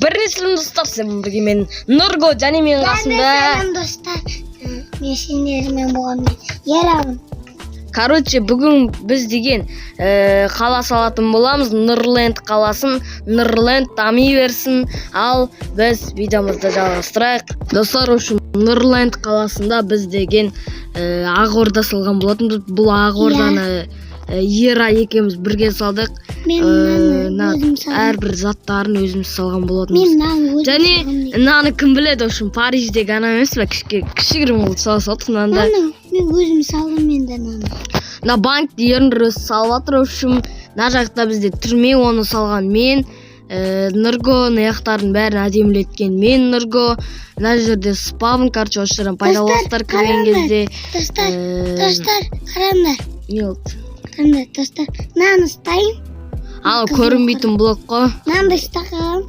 Бірінші достар, сіздермен бірге мен Нұрго және мен қасымда. Сәлем достар. Мен сендермен болғанмен ерамын. Короче, бүгін біз деген қала салатын боламыз. Нұрленд қаласын, Нұрленд дами берсін. Ал біз видеомызды жалғастырайық. Достар, үшін Нұрленд қаласында біз деген Ақорда салған болатын. Бұл Ақорданы Ера екеуміз бірге салдық. Әрбір заттарын өзіміз салған болатынбыз. Және наны кім біледі, үшін Париждегі ана емес пе, кішігірім болды салсатық нанда. Мен өзім салдым енді наны. На банкті ерінір өзі салып атыр, үшін на жақта бізде түрме, оны салған мен. Нұрго наяқтардың бәрін әдемілеткен мен Нұрго. На жерде спабын, короче, осы жерден пайдаластар кірген кезде. Достар, қараңдар. Не болды? Қандай достар, наны ұстайын. Ал көрінбейтін блок қой. Нанды ұстағам.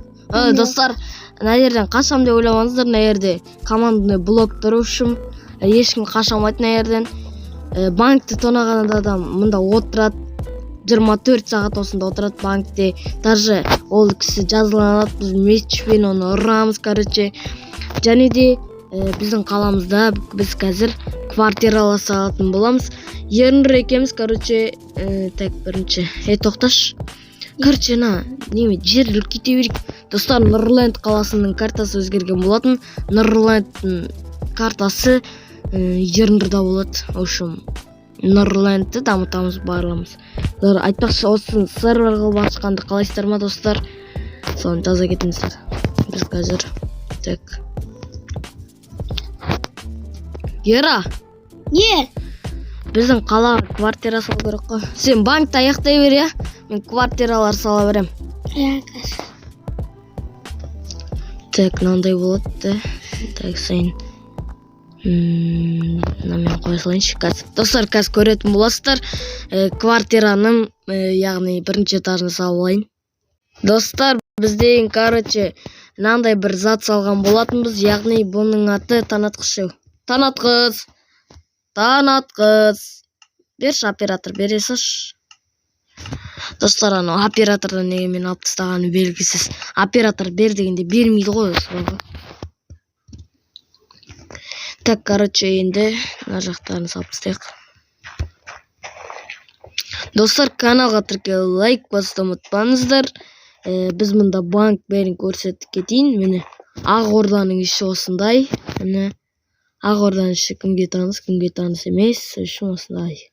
Достар, мына жерден қашам деп ойламаңыздар. Мына жерде командный блок тұру үшін ешкім қашамайды. Мына жерден банкті тонаған адам мұнда отырады. 24 сағат осында отырады банкте. Даже ол кісі жазыланады, біз мечпен оны ұрамыз, короче. Және де біздің қаламызда біз қазір квартирала салатын боламыз. Ерінір екеміз, короче, так бірінші. Тоқташ. Короче, неме, жер үлкейте берейік. Достар, Нұрленд қаласының картасы өзгерген болатын. Нұрлендтің картасы ерінірда болады. Ошым, Нұрлендті дамытамыз барлымыз. Айтпақшы, осы сервер қылып ашқанды қалайсыздар ма, достар? Соны жаза кетіңіздер. Біз қазір. Так. Ера. Не? Біздің қала квартира салу керек қой. Сен банкті аяқтай бер, я? Мен квартиралар сала берем. Так, мынандай болады. Так, сайын. Мен қоя салайыншы. Достар, қазір көретін боласыздар. Квартираның, яғни бірінші этажын салып алайын. Достар, бізден, короче, мынандай бір зат салған болатынбыз. Яғни бұның аты танатқыш. Танатқыз. Берші, оператор, бересіш. Достар, анау оператордан неге мен алып тастағаны белгісіз. Оператор бер дегенде бермейді ғой. Так, короче, енді мына жақтарын салып тастайық. Достар, каналға тіркеліп лайк басуды ұмытпаңыздар. Біз мұнда банк бәрін көрсетіп кетейін. Міне Ақорданың іші осындай. Міне Ақорданың іші кімге таныс емес. Үшін осындай.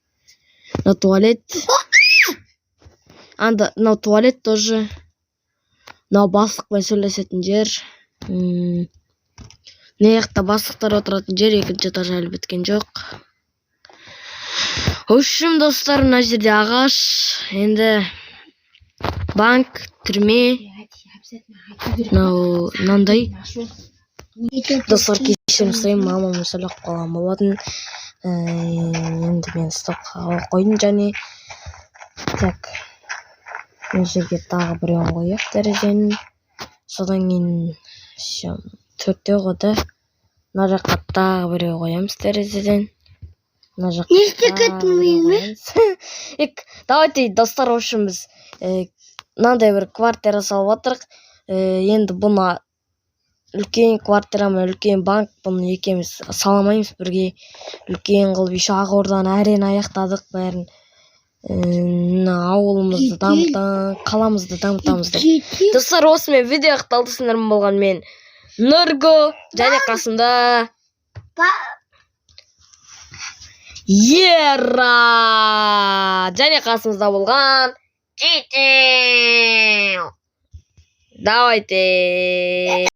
На туалет. На туалет тоже. На бастықпен сөйлесетін жер. Неяқта бастықтар отыратын жер, екінші этаж әлі біткен жоқ. Үшім, достар, мына жерде ағаш. Енді банк, түрме. Мынандай. Достар, кешірім сұраймын, мамам сөйлеп қалған болатын. Енді мен стопқа қойдым және. Так. Мына жерге тағы біреуін қойып терезенің. Содан кейін төртеу қойды. Мына жаққа тағы біреу қоямыз терезеден. Мына жаққа тағы біреу қоямыз. Давайте, достар, үшін біз мынандай бір квартира салып отырық. Енді бұны үлкен квартира мен үлкен банк, бұны екеміз саламаймыз бірге. Үлкен қылып, еще Ақорданы әрен аяқтадық бәрін. Ауылымызды дамытамыз, қаламызды дамытамыз. Достар, осымен видео аяқталды. Сіздермен болған мен Нұрго және қасымда Ера және қасымызда болған Давайте.